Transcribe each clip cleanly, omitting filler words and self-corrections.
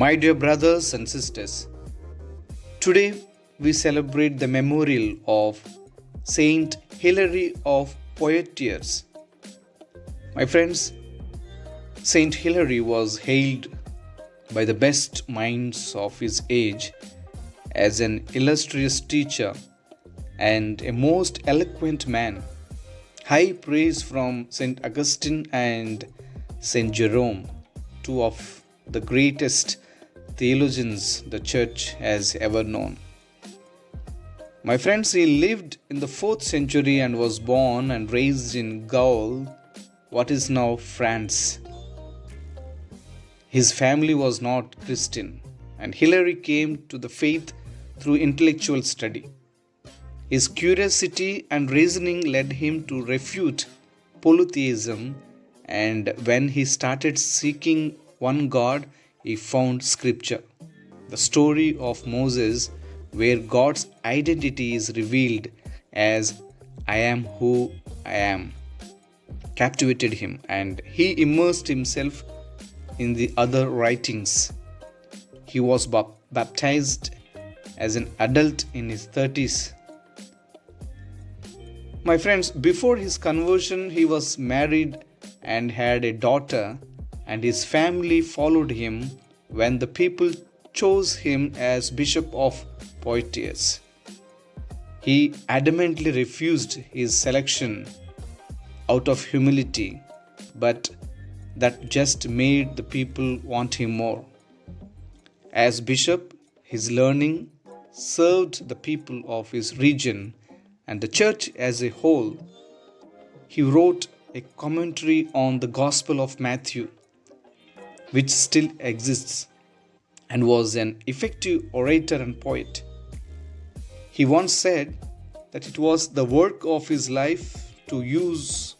My dear brothers and sisters, today we celebrate the memorial of Saint Hilary of Poitiers. My friends, Saint Hilary was hailed by the best minds of his age as an illustrious teacher and a most eloquent man. High praise from Saint Augustine and Saint Jerome, two of the greatest theologians the church has ever known. My friends, he lived in the 4th century and was born and raised in Gaul, what is now France. His family was not Christian, and Hilary came to the faith through intellectual study. His curiosity and reasoning led him to refute polytheism, and when he started seeking one God, he found Scripture, the story of Moses, where God's identity is revealed as I am who I am, captivated him, and he immersed himself in the other writings. He was baptized as an adult in his 30s. My friends, before his conversion, he was married and had a daughter, and his family followed him when the people chose him as Bishop of Poitiers. He adamantly refused his selection out of humility, but that just made the people want him more. As bishop, his learning served the people of his region and the church as a whole. He wrote a commentary on the Gospel of Matthew, which still exists, and was an effective orator and poet. He once said that it was the work of his life to use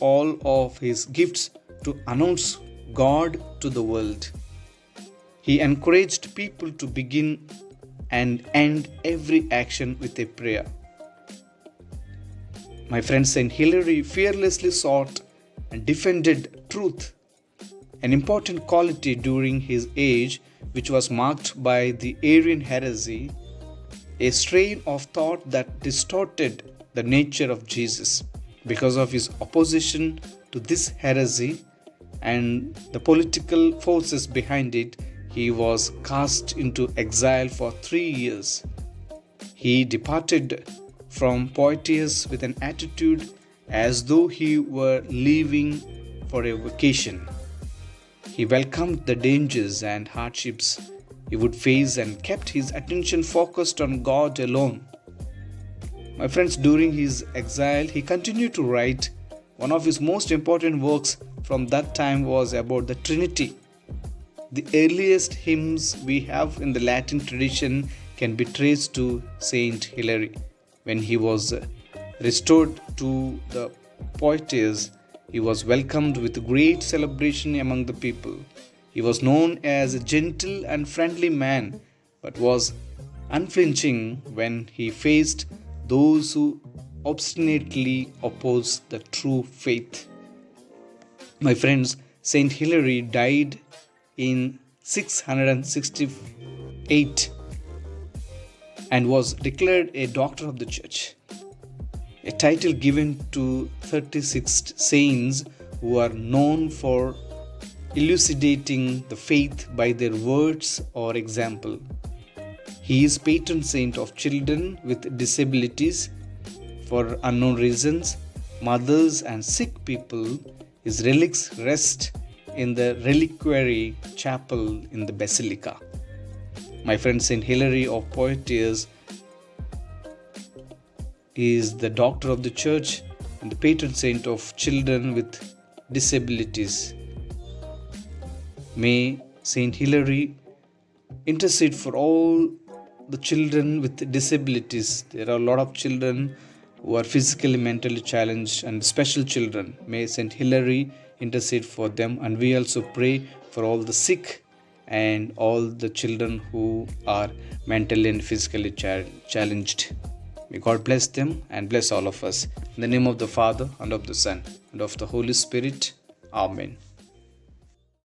all of his gifts to announce God to the world. He encouraged people to begin and end every action with a prayer. My friend, Saint Hilary fearlessly sought and defended truth, an important quality during his age, which was marked by the Arian heresy, a strain of thought that distorted the nature of Jesus. Because of his opposition to this heresy and the political forces behind it, he was cast into exile for 3 years. He departed from Poitiers with an attitude as though he were leaving for a vacation. He welcomed the dangers and hardships he would face and kept his attention focused on God alone. My friends, during his exile, he continued to write. One of his most important works from that time was about the Trinity. The earliest hymns we have in the Latin tradition can be traced to Saint Hilary. When he was restored to the Poitiers, he was welcomed with great celebration among the people. He was known as a gentle and friendly man, but was unflinching when he faced those who obstinately opposed the true faith. My friends, Saint Hilary died in 668 and was declared a doctor of the church, a title given to 36 saints who are known for elucidating the faith by their words or example. He is patron saint of children with disabilities for unknown reasons, mothers and sick people. His relics rest in the reliquary chapel in the basilica. My friend, Saint Hilary of Poitiers is the doctor of the church and the patron saint of children with disabilities. May Saint Hilary intercede for all the children with disabilities. There are a lot of children who are physically, mentally challenged, and special children. May Saint Hilary intercede for them, and we also pray for all the sick and all the children who are mentally and physically challenged. May God bless them and bless all of us. In the name of the Father, and of the Son, and of the Holy Spirit. Amen.